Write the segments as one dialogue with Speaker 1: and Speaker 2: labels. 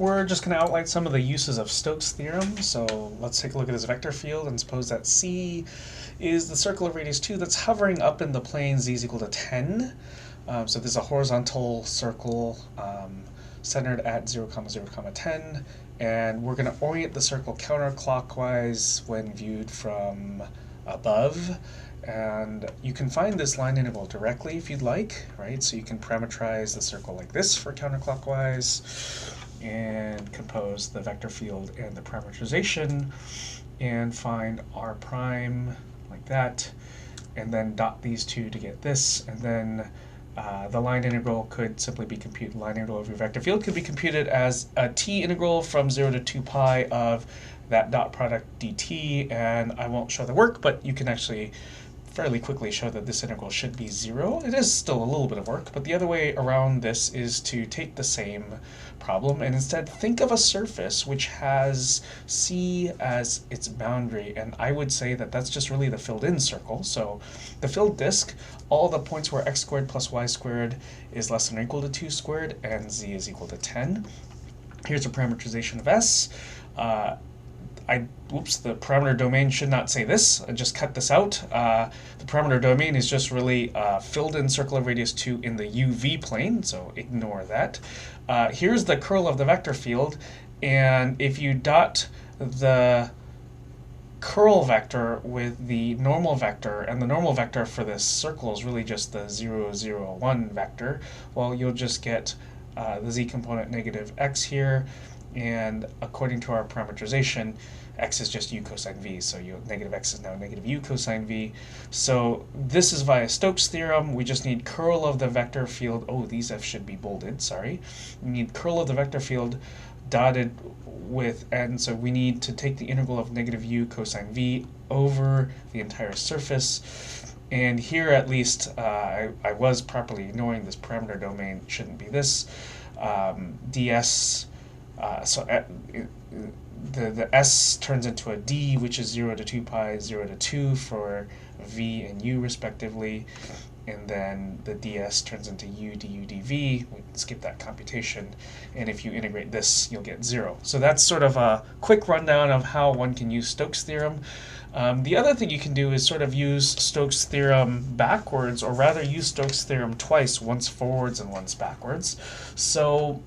Speaker 1: we're just going to outline some of the uses of Stokes' theorem. So let's take a look at this vector field and suppose that C is the circle of radius 2 that's hovering up in the plane z is equal to 10. So this is a horizontal circle centered at 0, 0, 10. And we're going to orient the circle counterclockwise when viewed from above. And you can find this line integral directly if you'd like, right? So you can parameterize the circle like this for counterclockwise and compose the vector field and the parameterization and find r prime like that, and then dot these two to get this, and then the line integral could simply be computed. Line integral of your vector field could be computed as a t integral from 0 to 2 pi of that dot product dt, and I won't show the work, but you can actually fairly quickly show that this integral should be 0. It is still a little bit of work, but the other way around this is to take the same problem and instead think of a surface which has C as its boundary, and I would say that that's just really the filled-in circle. So the filled disk, all the points where x squared plus y squared is less than or equal to 2 squared and z is equal to 10. Here's a parameterization of S. The parameter domain should not say this. I just cut this out. The parameter domain is just really filled in circle of radius 2 in the UV plane, so ignore that. Here's the curl of the vector field, and if you dot the curl vector with the normal vector, and the normal vector for this circle is really just the 0, 0, 1 vector, well, you'll just get the z component negative x here, and according to our parameterization, x is just u cosine v, so negative x is now negative u cosine v. So this is via Stokes' theorem. We just need curl of the vector field. Oh, these f should be bolded, sorry. We need curl of the vector field dotted with, and so we need to take the integral of negative u cosine v over the entire surface. And here at least I was properly ignoring this parameter domain. It shouldn't be this. ds, the s turns into a d, which is 0 to 2 pi, 0 to 2 for v and u respectively, and then the ds turns into u du dv. We can skip that computation, and if you integrate this, you'll get 0. So that's sort of a quick rundown of how one can use Stokes' theorem. The other thing you can do is sort of use Stokes' theorem backwards, or rather use Stokes' theorem twice, once forwards and once backwards. So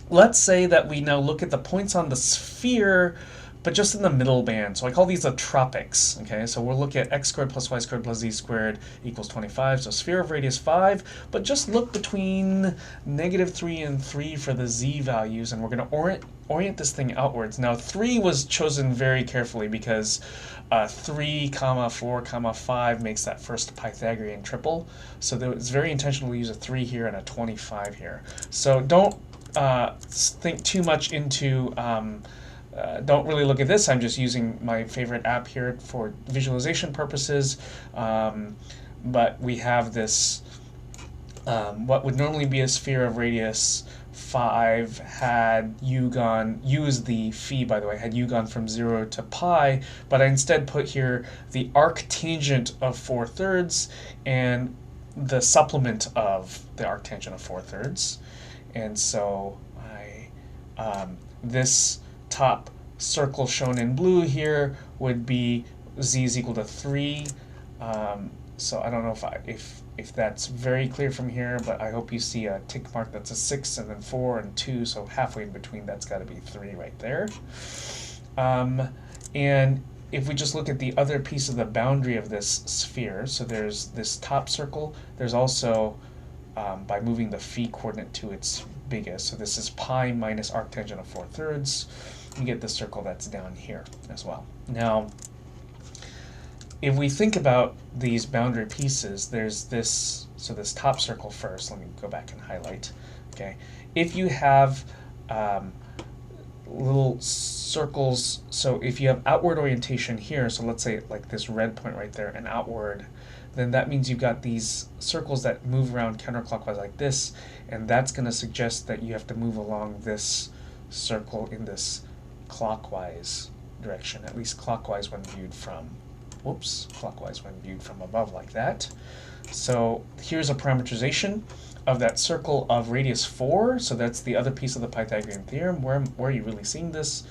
Speaker 1: let's say that we now look at the points on the sphere, but just in the middle band. So I call these the tropics. Okay, so we'll look at x squared plus y squared plus z squared equals 25. So sphere of radius 5, but just look between negative 3 and 3 for the z values, and we're going to orient this thing outwards. Now 3 was chosen very carefully because 3, 4, 5 makes that first Pythagorean triple. So it's very intentional to use a 3 here and a 25 here. So don't think too much into, don't really look at this. I'm just using my favorite app here for visualization purposes. But we have this, what would normally be a sphere of radius 5 had u is the phi, by the way, had u gone from 0 to pi, but I instead put here the arctangent of 4/3 and the supplement of the arctangent of 4/3. And so this top circle shown in blue here would be z is equal to 3. So I don't know if that's very clear from here, but I hope you see a tick mark that's a 6 and then 4 and 2, so halfway in between that's got to be 3 right there. And if we just look at the other piece of the boundary of this sphere, so there's this top circle, there's also, by moving the phi coordinate to its biggest, so this is pi minus arctangent of 4/3, you get the circle that's down here as well. Now, if we think about these boundary pieces, there's this, so this top circle first, let me go back and highlight, okay? If you have little circles, so if you have outward orientation here, so let's say like this red point right there and outward, then that means you've got these circles that move around counterclockwise like this, and that's going to suggest that you have to move along this circle in this clockwise direction, at least clockwise when viewed from, clockwise when viewed from above like that. So here's a parameterization of that circle of radius 4. So that's the other piece of the Pythagorean theorem. Where are you really seeing this?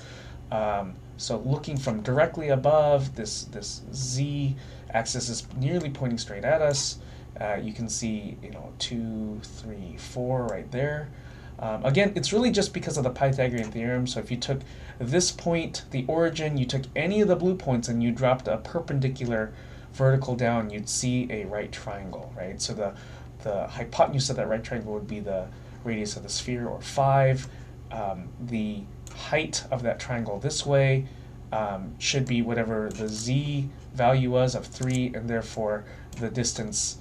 Speaker 1: So looking from directly above, this z axis is nearly pointing straight at us. You can see, 2, 3, 4 right there. Again, it's really just because of the Pythagorean theorem. So if you took this point, the origin, you took any of the blue points and you dropped a perpendicular vertical down, you'd see a right triangle, right? So the hypotenuse of that right triangle would be the radius of the sphere, or 5. The height of that triangle this way should be whatever the z value was of 3, and therefore the distance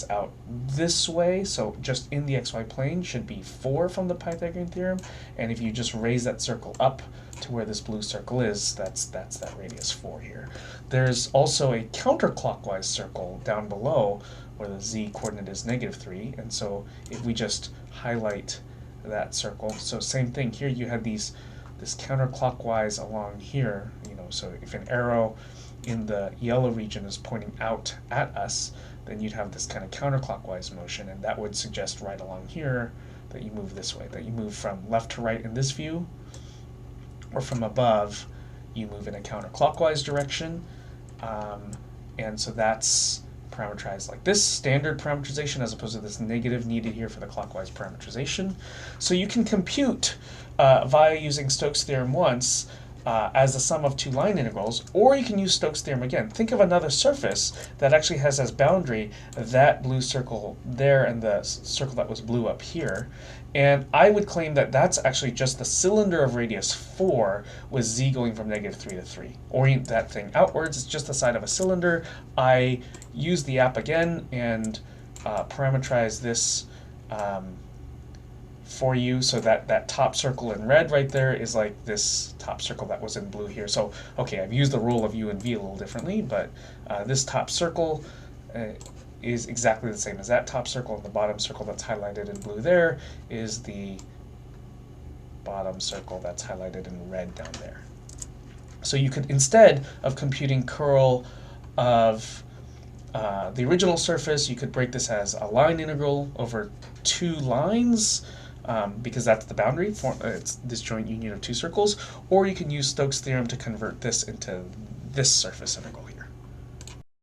Speaker 1: out this way, so just in the xy plane, should be 4 from the Pythagorean theorem. And if you just raise that circle up to where this blue circle is, that's that radius 4 here. There's also a counterclockwise circle down below where the z coordinate is -3, and so if we just highlight that circle, so same thing here, you had this counterclockwise along here, so if an arrow in the yellow region is pointing out at us, then you'd have this kind of counterclockwise motion, and that would suggest right along here that you move this way, that you move from left to right in this view, or from above, you move in a counterclockwise direction. And so that's parameterized like this, standard parameterization, as opposed to this negative needed here for the clockwise parameterization. So you can compute via using Stokes theorem once, as the sum of two line integrals, or you can use Stokes theorem again. Think of another surface that actually has as boundary that blue circle there and the circle that was blue up here. And I would claim that that's actually just the cylinder of radius 4 with z going from -3 to 3. Orient that thing outwards, it's just the side of a cylinder. I use the app again and parameterize this for you, so that top circle in red right there is like this top circle that was in blue here. So, okay, I've used the rule of u and v a little differently, but this top circle is exactly the same as that top circle, and the bottom circle that's highlighted in blue there is the bottom circle that's highlighted in red down there. So you could, instead of computing curl of the original surface, you could break this as a line integral over 2 lines, because that's the boundary for it's this joint union of 2 circles, or you can use Stokes' theorem to convert this into this surface integral here.